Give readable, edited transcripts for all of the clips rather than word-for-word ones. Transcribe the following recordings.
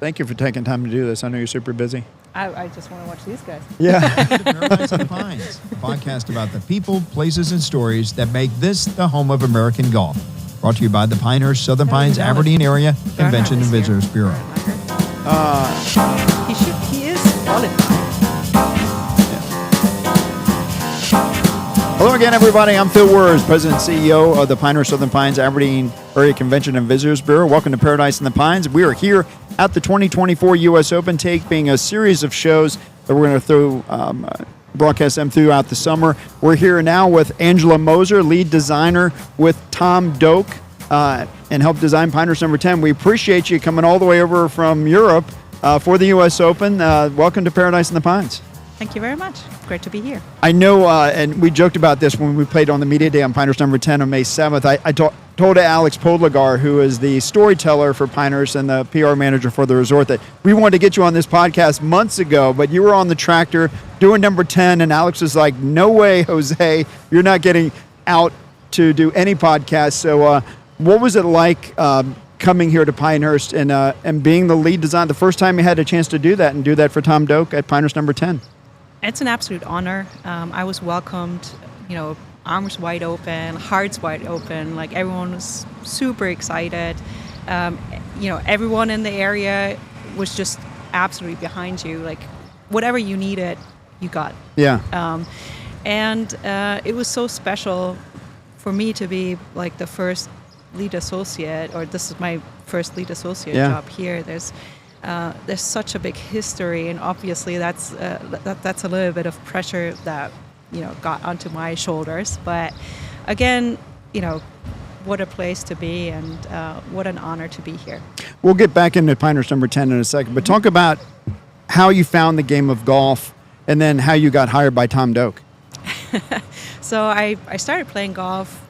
Thank you for taking time to do this. I know you're super busy. I just want to watch these guys. Yeah. Paradise on the Pines, a podcast about the people, places, and stories that make this the home of American golf. Brought to you by the Pinehurst Southern Pines Aberdeen Area Convention and Visitors Bureau. He is qualified. Hello again, everybody. I'm Phil Wurz, President and CEO of the Pinehurst Southern Pines Aberdeen Area Convention and Visitors Bureau. Welcome to Paradise in the Pines. We are here at the 2024 U.S. Open, taking a series of shows that we're going to broadcast them throughout the summer. We're here now with Angela Moser, lead designer with Tom Doak, and helped design Pinehurst number 10. We appreciate you coming all the way over from Europe for the U.S. Open. Welcome to Paradise in the Pines. Thank you very much. Great to be here. I know, and we joked about this when we played on the Media Day on Pinehurst number 10 on May 7th. I told Alex Podlegar, who is the storyteller for Pinehurst and the PR manager for the resort, that we wanted to get you on this podcast months ago, but you were on the tractor doing number 10, and Alex was like, no way, Jose, you're not getting out to do any podcast. So what was it like coming here to Pinehurst and being the lead designer, the first time you had a chance to do that and do that for Tom Doak at Pinehurst number 10? It's an absolute honor. I was welcomed, arms wide open, hearts wide open. Like, everyone was super excited. Everyone in the area was just absolutely behind you. Like, whatever you needed, you got. Yeah. And it was so special for me to be like the first lead associate, or this is my first lead associate job here. There's such a big history, and obviously that's a little bit of pressure that got onto my shoulders. But again, what a place to be, and what an honor to be here. We'll get back into Pinehurst number 10 in a second, but talk about how you found the game of golf, and then how you got hired by Tom Doak. So I started playing golf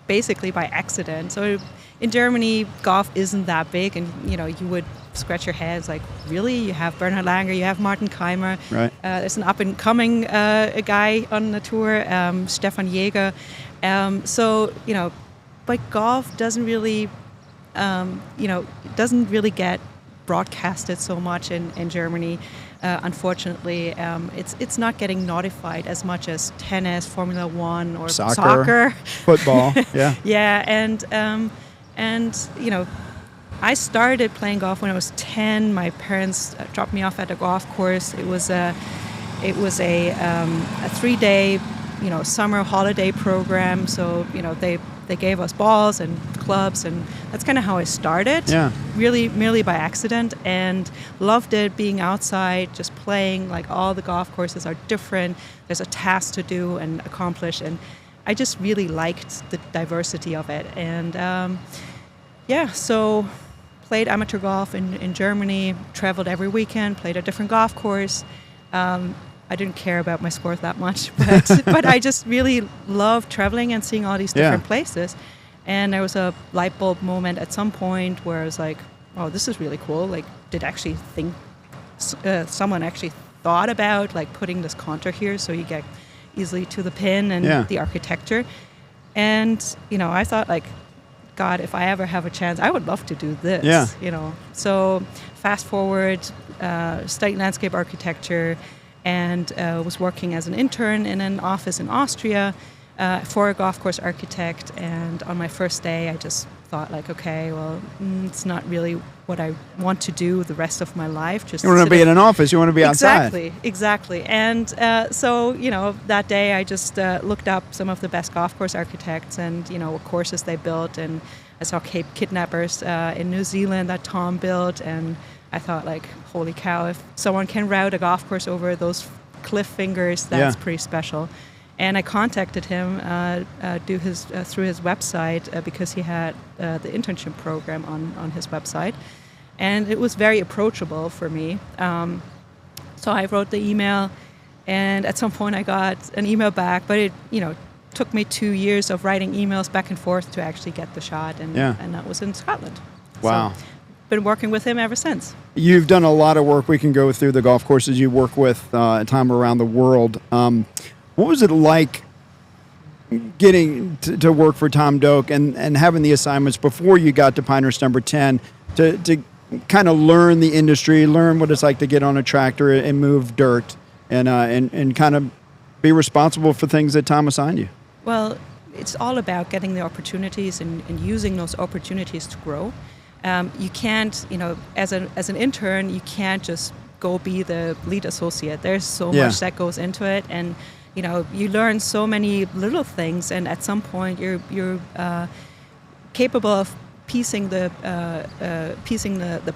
basically by accident. So in Germany, golf isn't that big, and you would scratch your heads like, really? You have Bernhard Langer, you have Martin Keimer. Right. There's an up-and-coming guy on the tour, Stefan Jäger. But golf doesn't really, doesn't really get broadcasted so much in Germany. Unfortunately, it's not getting notified as much as tennis, Formula One, or soccer. Football. Yeah. Yeah, and I started playing golf when I was 10. My parents dropped me off at a golf course. It was a 3-day, summer holiday program. So they gave us balls and clubs, and that's kind of how I started. Yeah. Really, merely by accident, and loved it, being outside, just playing. Like, all the golf courses are different. There's a task to do and accomplish, and I just really liked the diversity of it. And so played amateur golf in Germany, traveled every weekend, played a different golf course. I didn't care about my score that much, but I just really loved traveling and seeing all these different places. And there was a light bulb moment at some point where I was like, oh, this is really cool. Like, someone actually thought about like putting this contour here so you get easily to the pin and the architecture. And, I thought, like, God, if I ever have a chance, I would love to do this. Yeah. So fast forward, studied landscape architecture, and was working as an intern in an office in Austria for a golf course architect. And on my first day, I just thought, like, okay, well, it's not really what I want to do the rest of my life. Just you want to be in an office. You want to be outside. Exactly. And so, that day I just looked up some of the best golf course architects and, what courses they built. And I saw Cape Kidnappers in New Zealand that Tom built. And I thought, like, holy cow, if someone can route a golf course over those cliff fingers, that's pretty special. And I contacted him through his website because he had the internship program on his website. And it was very approachable for me. So I wrote the email, and at some point I got an email back, but it took me 2 years of writing emails back and forth to actually get the shot, and that was in Scotland. Wow. So, been working with him ever since. You've done a lot of work. We can go through the golf courses you work with Tom around the world. What was it like getting to work for Tom Doak and having the assignments before you got to Pinehurst number 10 to kind of learn the industry, learn what it's like to get on a tractor and move dirt, and kind of be responsible for things that Tom assigned you? Well, it's all about getting the opportunities and using those opportunities to grow. You can't, as an intern, you can't just go be the lead associate. There's so much that goes into it, and you learn so many little things, and at some point you're capable of piecing the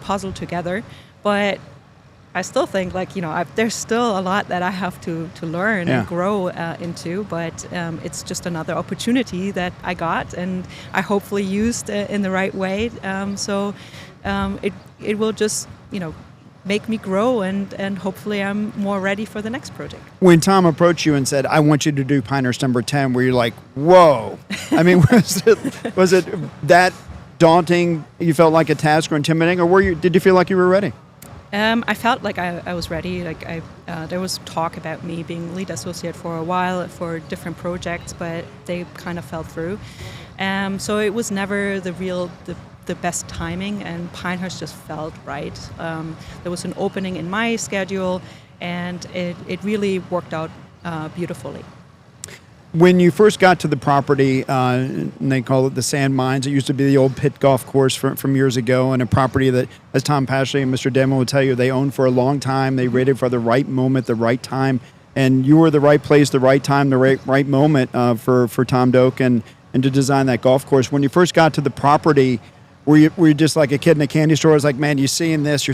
puzzle together. But I still think there's still a lot that I have to learn and grow into, but it's just another opportunity that I got, and I hopefully used in the right way. So it will just make me grow, and hopefully I'm more ready for the next project. When Tom approached you and said, "I want you to do Pinehurst number 10," were you like, "Whoa"? I mean, was it that daunting? You felt like a task or intimidating, or did you feel like you were ready? I felt like I was ready. There was talk about me being lead associate for a while for different projects, but they kind of fell through. So it was never the best timing, and Pinehurst just felt right. There was an opening in my schedule, and it really worked out beautifully. When you first got to the property, and they call it the Sand Mines, it used to be the old pit golf course from years ago, and a property that, as Tom Pashley and Mr. Demo will tell you, they owned for a long time. They waited for the right moment, the right time, and you were the right place, the right time, the right moment for Tom Doak and to design that golf course. When you first got to the property, were you just like a kid in a candy store? It was like, man, you're seeing this,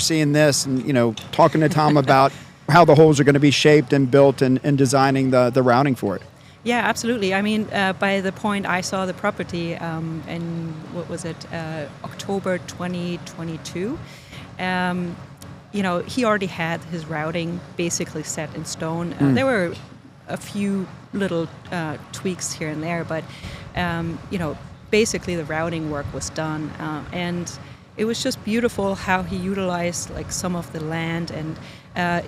and talking to Tom about how the holes are going to be shaped and built and designing the routing for it. Yeah, absolutely. I mean, by the point I saw the property in, October 2022, he already had his routing basically set in stone. There were a few little tweaks here and there, but, basically the routing work was done. And it was just beautiful how he utilized some of the land and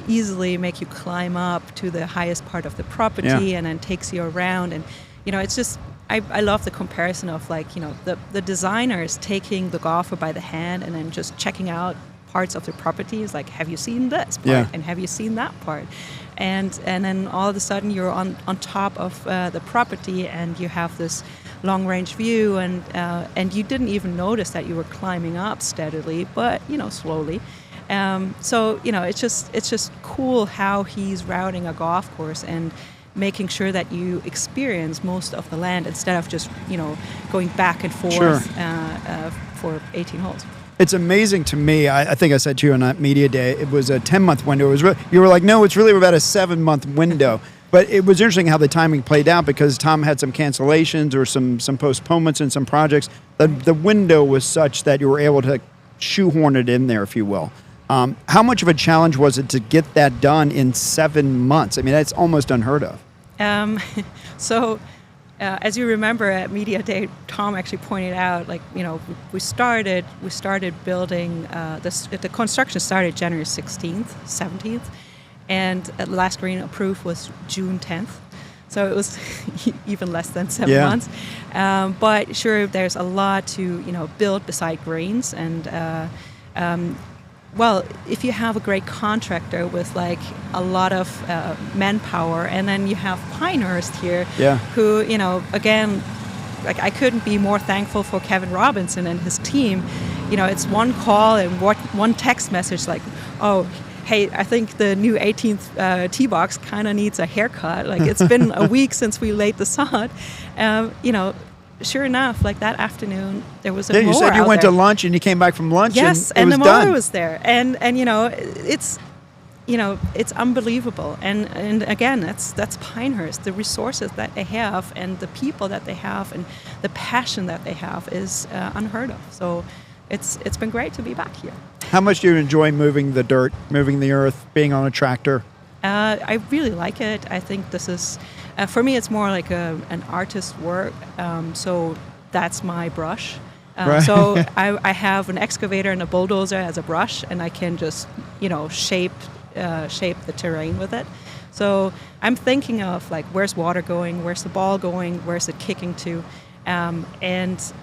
easily make you climb up to the highest part of the property and then takes you around. And, it's just, I love the comparison of the designers taking the golfer by the hand and then just checking out parts of the property. It's like, have you seen this part? And have you seen that part? And then all of a sudden you're on top of the property, and you have this long range view, and you didn't even notice that you were climbing up steadily, but slowly. So it's just cool how he's routing a golf course and making sure that you experience most of the land instead of just going back and forth for 18 holes. It's amazing to me. I think I said to you on that media day, it was a 10-month window. You were like, no, it's really about a 7-month window. But it was interesting how the timing played out, because Tom had some cancellations or some postponements in some projects. The window was such that you were able to shoehorn it in there, if you will. How much of a challenge was it to get that done in 7 months? I mean, that's almost unheard of. As you remember at Media Day, Tom actually pointed out, we started building, the construction started January 16th, 17th, and the last green approved was June 10th. So it was even less than 7 months. But sure, there's a lot to, build beside greens. And, if you have a great contractor with a lot of manpower, and then you have Pinehurst here, who, again, I couldn't be more thankful for Kevin Robinson and his team. It's one call and one text message oh, hey, I think the new 18th tee box kind of needs a haircut. It's been a week since we laid the sod. Sure enough, that afternoon, there was a mower. You said you went there. to lunch and you came back from lunch. Yes, and the was mower done. was there, and it's unbelievable. And again, that's Pinehurst. The resources that they have, and the people that they have, and the passion that they have is unheard of. So it's been great to be back here. How much do you enjoy moving the dirt, moving the earth, being on a tractor? I really like it. I think this is, for me, it's more like an artist's work. So that's my brush. Right. So I have an excavator and a bulldozer as a brush, and I can just, shape the terrain with it. So I'm thinking of where's water going, where's the ball going, where's it kicking to, and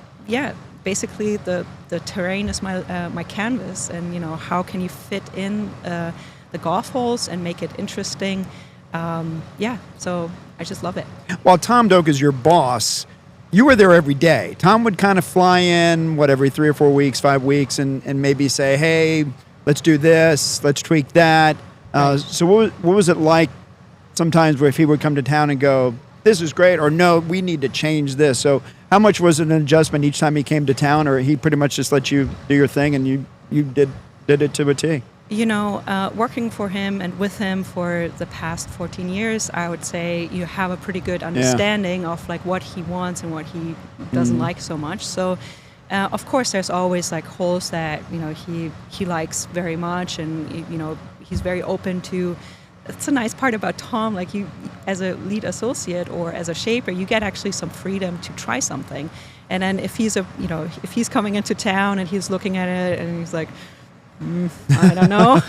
basically the terrain is my canvas, and how can you fit in the golf holes and make it interesting. So I just love it. While Tom Doak is your boss, you were there every day. Tom would kind of fly in, every 3 or 4 weeks, 5 weeks, and maybe say, hey, let's do this, let's tweak that. Right. So what was it like sometimes if he would come to town and go, this is great, or no, we need to change this? So how much was it an adjustment each time he came to town, or he pretty much just let you do your thing and you did it to a T? Working for him and with him for the past 14 years, I would say you have a pretty good understanding of like what he wants and what he doesn't like so much. So, of course, there's always like holes that he likes very much, and he's very open to. It's a nice part about Tom. Like you, as a lead associate or as a shaper, you get actually some freedom to try something. And then if he's coming into town and he's looking at it and he's like, I don't know,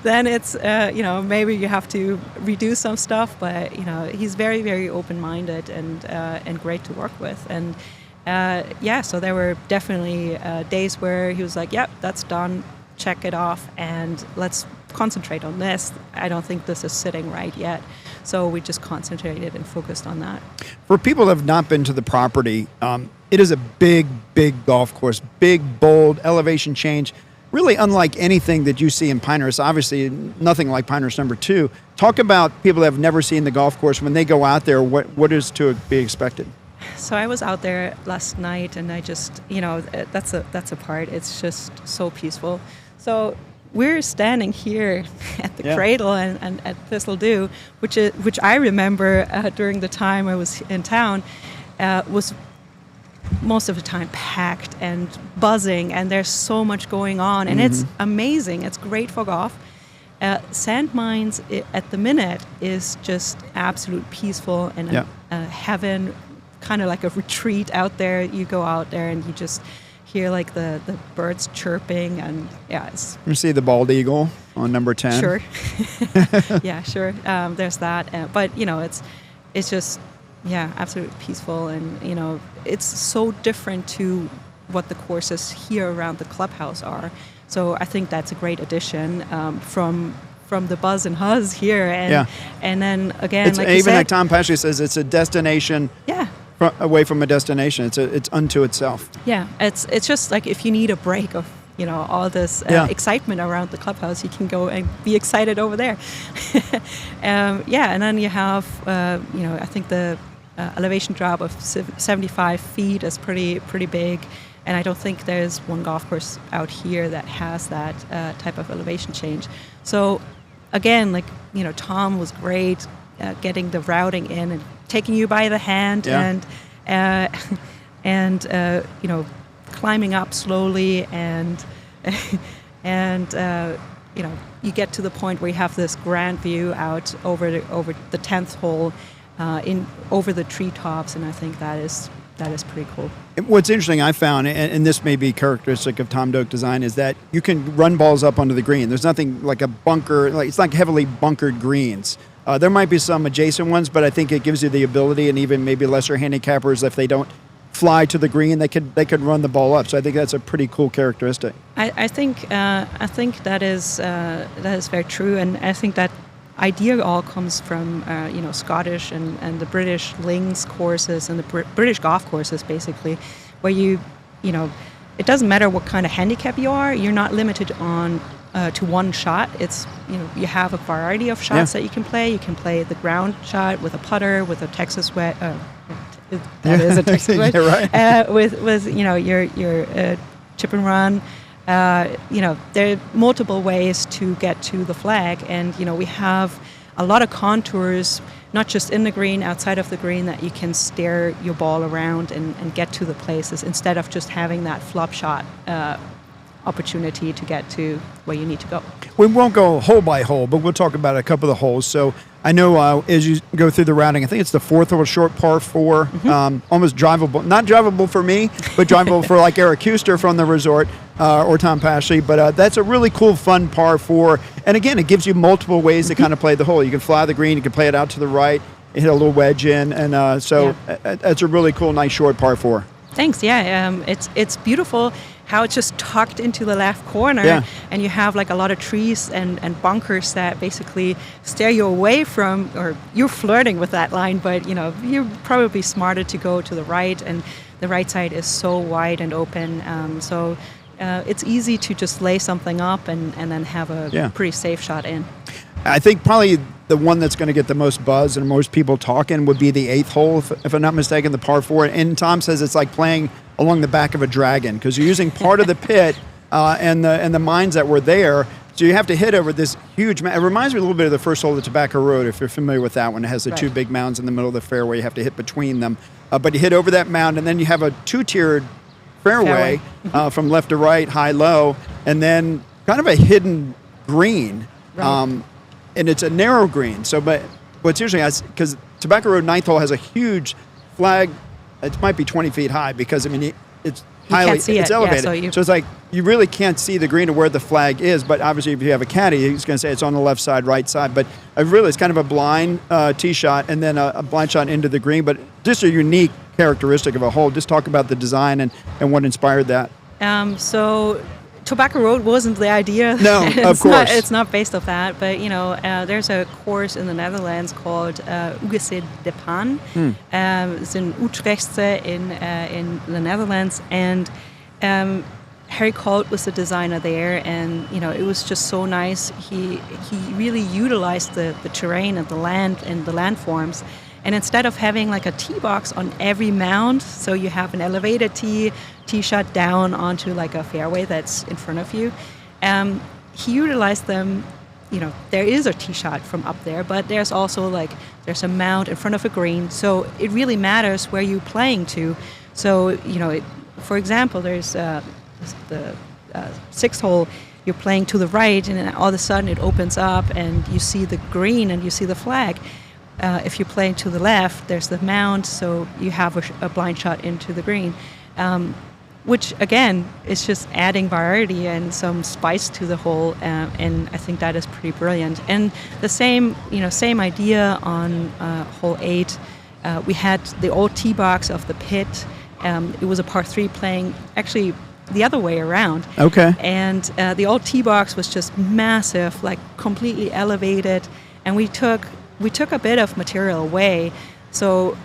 then it's maybe you have to redo some stuff. But he's very, very open-minded and great to work with. And so there were definitely days where he was like, "Yep, that's done. Check it off, and let's concentrate on this. I don't think this is sitting right yet." So we just concentrated and focused on that. For people that have not been to the property, it is a big, big golf course, big, bold elevation change. Really unlike anything that you see in Pinehurst. Obviously, nothing like Pinehurst No. 2. Talk about people that have never seen the golf course. When they go out there, what is to be expected? So I was out there last night, and I just, that's a part. It's just so peaceful. So we're standing here at the Cradle and at Thistle Dew, which I remember during the time I was in town, was most of the time packed and buzzing, and there's so much going on, and it's amazing. It's great for golf. Sand Mines at the minute is just absolute peaceful and heaven, kind of like a retreat out there. You go out there and you just hear like the birds chirping, and it's... You see the bald eagle on number 10? Sure. Yeah, sure. There's that. But, it's just... absolutely peaceful, and it's so different to what the courses here around the clubhouse are. So I think that's a great addition from the buzz and huzz here, and then again, it's, like even you said, like Tom Pashley says, it's a destination. Away from a destination, it's unto itself. Yeah, it's just like if you need a break of all this excitement around the clubhouse, you can go and be excited over there. And then you have, I think the elevation drop of 75 feet is pretty big, and I don't think there's one golf course out here that has that type of elevation change. So again, Tom was great getting the routing in and taking you by the hand and climbing up slowly, and you get to the point where you have this grand view out over the 10th hole, over the treetops, and I think that is pretty cool. What's interesting I found, and this may be characteristic of Tom Doak design, is that you can run balls up onto the green. There's nothing like a bunker, it's like heavily bunkered greens. There might be some adjacent ones, but I think it gives you the ability, and even maybe lesser handicappers, if they don't fly to the green, they could run the ball up. So I think that's a pretty cool characteristic. I think that is very true, and I think that idea all comes from Scottish and the British links courses and the British golf courses, basically, where it doesn't matter what kind of handicap you are, you're not limited on to one shot. It's you have a variety of shots that you can play. You can play the ground shot with a putter, with a Texas wedge. That is a Texas wedge. Right. With your chip and run. There are multiple ways to get to the flag, and we have a lot of contours, not just in the green, outside of the green, that you can steer your ball around and get to the places, instead of just having that flop shot opportunity to get to where you need to go. We won't go hole by hole, but we'll talk about a couple of the holes. So I know as you go through the routing, I think it's the 4th hole, short par 4, almost drivable. Not drivable for me, but drivable for like Eric Huster from the resort or Tom Pashley. But that's a really cool, fun par 4. And again, it gives you multiple ways to kind of play the hole. You can fly the green, you can play it out to the right, hit a little wedge in. And so that's a really cool, nice short par 4. Thanks. Yeah, it's beautiful how it's just tucked into the left corner, Yeah. and you have like a lot of trees and bunkers that basically steer you away from, or you're flirting with that line, but you're probably smarter to go to the right, and the right side is so wide and open. So it's easy to just lay something up and then have a pretty safe shot in. I think probably the one that's going to get the most buzz and most people talking would be the 8th hole, if I'm not mistaken, the par 4. And Tom says it's like playing along the back of a dragon because you're using part of the pit and the mines that were there. So you have to hit over this huge mound. It reminds me a little bit of the first hole of Tobacco Road, if you're familiar with that one. It has the two big mounds in the middle of the fairway. You have to hit between them. But you hit over that mound, and then you have a 2-tiered fairway from left to right, high, low, and then kind of a hidden green. Right. And it's a narrow green. So, but what's interesting, because Tobacco Road 9th hole has a huge flag. It might be 20 feet high because, I mean, it's highly, can't see it's it. elevated. Yeah, so it's like you really can't see the green or where the flag is. But obviously, if you have a caddy, he's going to say it's on the left side, right side. But really, it's kind of a blind tee shot and then a blind shot into the green. But just a unique characteristic of a hole. Just talk about the design and what inspired that. So Tobacco Road wasn't the idea. No, of course. It's not based off that, but there's a course in the Netherlands called UGC de Pan. It's in Utrecht in the Netherlands, and Harry Colt was the designer there, and it was just so nice. He really utilized the terrain and the landforms. And instead of having like a tee box on every mound, so you have an elevated tee shot down onto like a fairway that's in front of you, he utilized them. There is a tee shot from up there, but there's also there's a mound in front of a green, so it really matters where you're playing to. So for example, there's the 6th hole. You're playing to the right, and then all of a sudden it opens up, and you see the green and you see the flag. If you're playing to the left, there's the mound, so you have a blind shot into the green, which again is just adding variety and some spice to the hole, and I think that is pretty brilliant. And the same idea on hole 8. We had the old tee box of the pit. It was a par 3 playing actually the other way around. Okay. And the old tee box was just massive, like completely elevated, and we took a bit of material away. So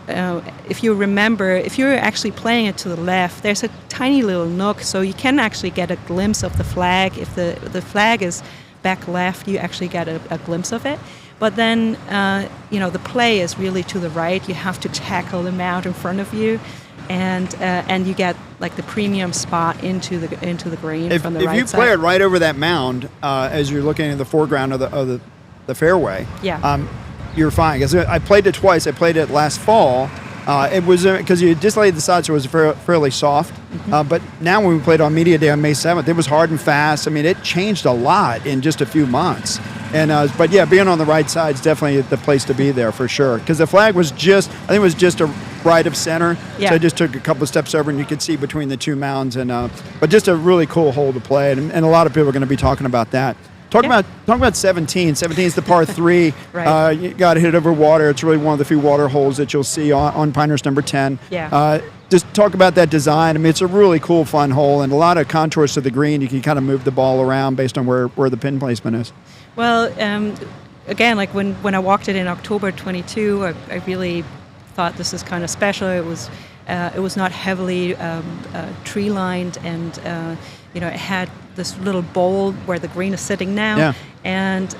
if you remember, if you're actually playing it to the left, there's a tiny little nook, so you can actually get a glimpse of the flag. If the flag is back left, you actually get a glimpse of it. But then, the play is really to the right. You have to tackle the mound in front of you, and you get like the premium spot into the green from the right side. If you play it right over that mound, as you're looking at the foreground of the fairway, you're fine. Because I played it twice. I played it last fall. It was because you just laid the side, so it was fairly soft. But now when we played on Media Day on May 7th, it was hard and fast. I mean, it changed a lot in just a few months. And but yeah, being on the right side is definitely the place to be there for sure. Because the flag was just a right of center. Yeah. So I just took a couple of steps over, and you could see between the two mounds. And but just a really cool hole to play, and a lot of people are going to be talking about that. Talk about 17. 17 is the par 3. Right. You got to hit it over water. It's really one of the few water holes that you'll see on Pinehurst number 10. Yeah. Just talk about that design. I mean, it's a really cool, fun hole, and a lot of contours to the green. You can kind of move the ball around based on where the pin placement is. Well, again, like when I walked it in October 22, I really thought this is kind of special. It was not heavily tree lined, and it had this little bowl where the green is sitting now. Yeah. And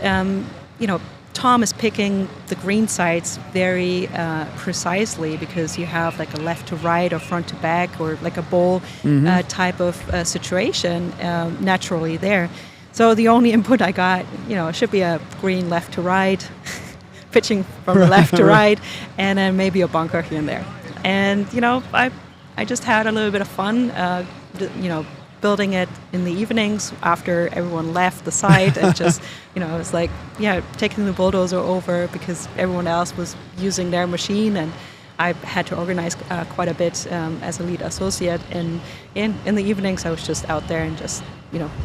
Tom is picking the green sides very precisely, because you have like a left to right or front to back or like a bowl type of situation naturally there. So the only input I got, it should be a green left to right, pitching from the left to right, and then maybe a bunker here and there. And, I just had a little bit of fun, building it in the evenings after everyone left the site, and just, it was like, taking the bulldozer over because everyone else was using their machine, and I had to organize quite a bit as a lead associate. And in the evenings, I was just out there and just,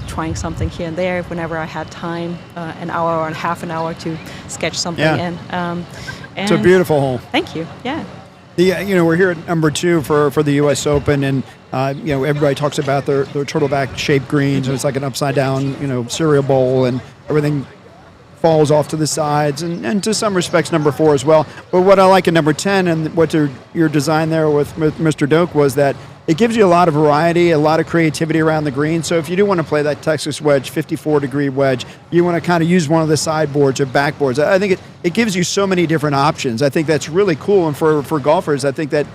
trying something here and there whenever I had time, an hour or half an hour to sketch something in. It's a beautiful hole. Thank you. Yeah. We're here at number 2 for the U.S. Open, and everybody talks about their turtleback shaped greens, and it's like an upside down cereal bowl, and everything falls off to the sides, and to some respects number 4 as well. But what I like in number 10 and what your design there with Mr. Doak was that it gives you a lot of variety, a lot of creativity around the green. So if you do want to play that Texas wedge, 54-degree wedge, you want to kind of use one of the sideboards or backboards. I think it gives you so many different options. I think that's really cool. And for golfers, I think that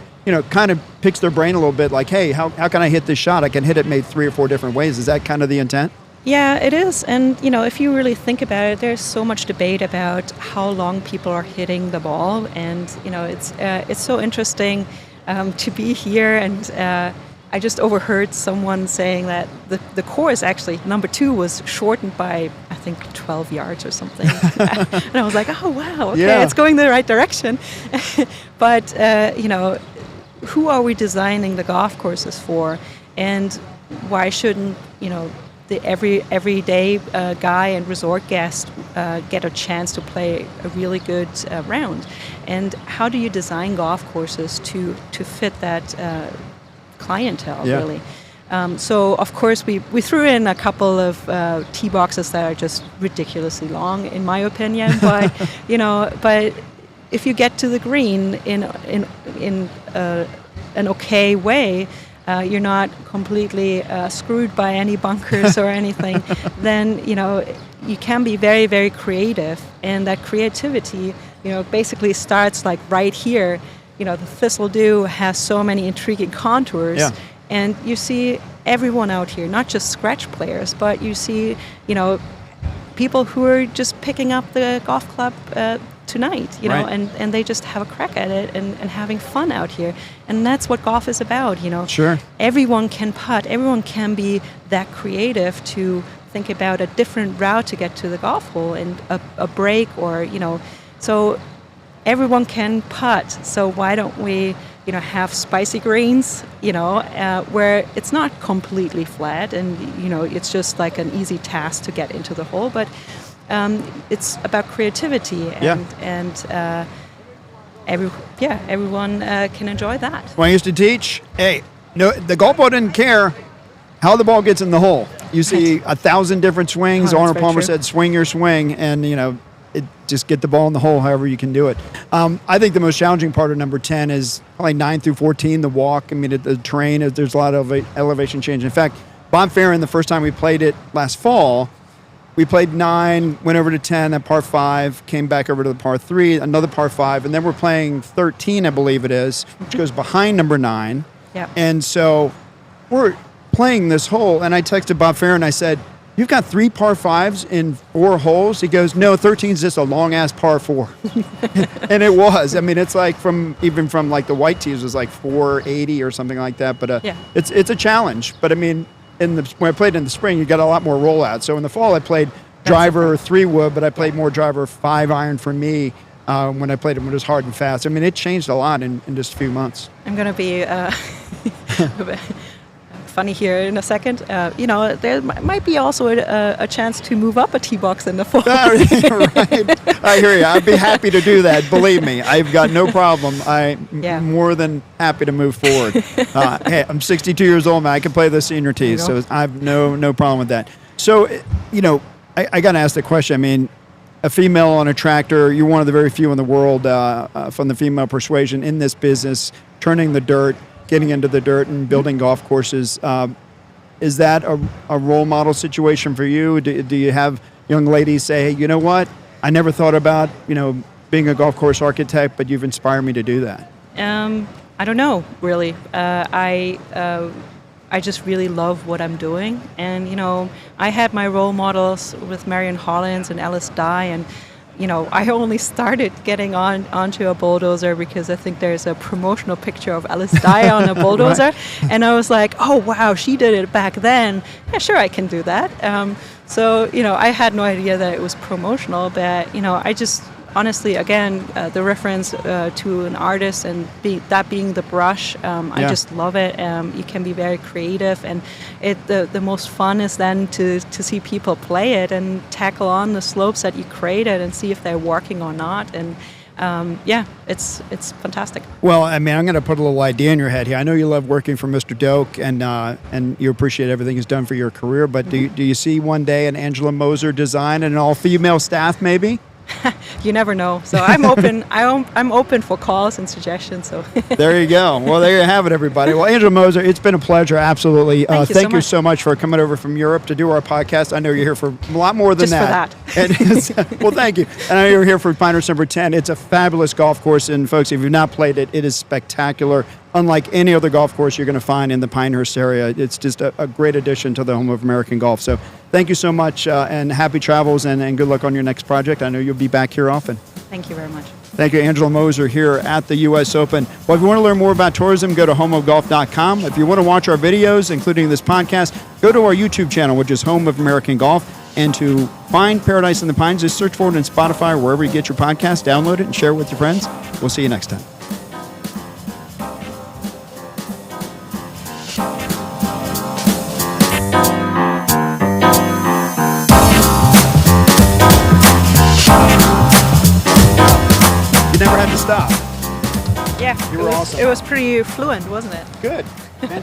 kind of picks their brain a little bit like, hey, how can I hit this shot? I can hit it maybe 3 or 4 different ways. Is that kind of the intent? Yeah, it is. And, if you really think about it, there's so much debate about how long people are hitting the ball. And, it's so interesting to be here. And I just overheard someone saying that the course, actually, number 2 was shortened by, I think, 12 yards or something. And I was like, oh, wow, okay, It's going the right direction. But, who are we designing the golf courses for? And why shouldn't, the everyday guy and resort guest get a chance to play a really good round? And how do you design golf courses to fit that clientele, really? So, of course, we threw in a couple of tee boxes that are just ridiculously long, in my opinion. But, but if you get to the green in an okay way, you're not completely screwed by any bunkers or anything, then, you can be very, very creative. And that creativity, basically starts like right here. The thistledew has so many intriguing contours. Yeah. And you see everyone out here, not just scratch players, but you see, people who are just picking up the golf club tonight, right. and they just have a crack at it and having fun out here. And that's what golf is about, Sure. Everyone can putt. Everyone can be that creative to think about a different route to get to the golf hole and a break or, so everyone can putt. So why don't we, have spicy greens, where it's not completely flat and, it's just like an easy task to get into the hole, but it's about creativity and everyone can enjoy that. When I used to teach, the golf ball didn't care how the ball gets in the hole. You see 1,000 different swings. Arnold Palmer said, swing your swing, and, just get the ball in the hole however you can do it. I think the most challenging part of number 10 is probably 9 through 14, the walk. I mean, the terrain, there's a lot of elevation change. In fact, Bob Farron, the first time we played it last fall, we played 9, went over to 10, then par 5, came back over to the par 3, another par 5, and then we're playing 13, I believe it is, which goes behind number 9. Yep. And so we're playing this hole, and I texted Bob Farron, I said, you've got 3 par 5s in 4 holes? He goes, no, 13 is just a long-ass par 4. And it was. I mean, it's like from like the white tees was like 480 or something like that. But it's a challenge. But I mean, when I played in the spring, you got a lot more rollout. So in the fall, I played driver 3-wood, but I played more driver 5-iron for me when I played it when it was hard and fast. I mean, it changed a lot in just a few months. I'm going to be funny here in a second. There might be also a chance to move up a tee box in the fall. Right. I hear you. I'd be happy to do that. Believe me, I've got no problem. I'm more than happy to move forward. Hey, I'm 62 years old, man. I can play the senior tees, so I have no problem with that. So, I got to ask the question. I mean, a female on a tractor, you're one of the very few in the world from the female persuasion in this business, turning the dirt, getting into the dirt and building golf courses. Is that a role model situation for you? Do you have young ladies say, hey, you know what? I never thought about, being a golf course architect, but you've inspired me to do that. I don't know, really. I just really love what I'm doing. And, I had my role models with Marion Hollins and Alice Dye, and I only started getting onto a bulldozer because I think there's a promotional picture of Alice Dye on a bulldozer. Right. And I was like, oh, wow, she did it back then. Yeah, sure, I can do that. So, I had no idea that it was promotional, but, I just honestly, again, the reference to an artist and that being the brush, I just love it. You can be very creative, and the most fun is then to see people play it and tackle on the slopes that you created and see if they're working or not. And yeah, it's fantastic. Well, I mean, I'm going to put a little idea in your head here. I know you love working for Mr. Doak, and you appreciate everything he's done for your career. But do you see one day an Angela Moser design and an all-female staff, maybe? You never know. So I'm open. I'm open for calls and suggestions. So There you go. Well, there you have it, everybody. Well, Angela Moser, it's been a pleasure. Absolutely. Thank you So much for coming over from Europe to do our podcast. I know you're here for a lot more than Just for that. that. Well, thank you. And I know you're here for Pinehurst number 10. It's a fabulous golf course. And folks, if you've not played it, it is spectacular. Unlike any other golf course you're going to find in the Pinehurst area. It's just a great addition to the home of American golf. So thank you so much, and happy travels, and good luck on your next project. I know you'll be back here often. Thank you very much. Thank you, Angela Moser, here at the U.S. Open. Well, if you want to learn more about tourism, go to homeofgolf.com. If you want to watch our videos, including this podcast, go to our YouTube channel, which is Home of American Golf. And to find Paradise in the Pines, just search for it in Spotify or wherever you get your podcast, download it, and share it with your friends. We'll see you next time. You never had to stop. Yeah, You were awesome. It was pretty fluent, wasn't it? Good. Fantastic.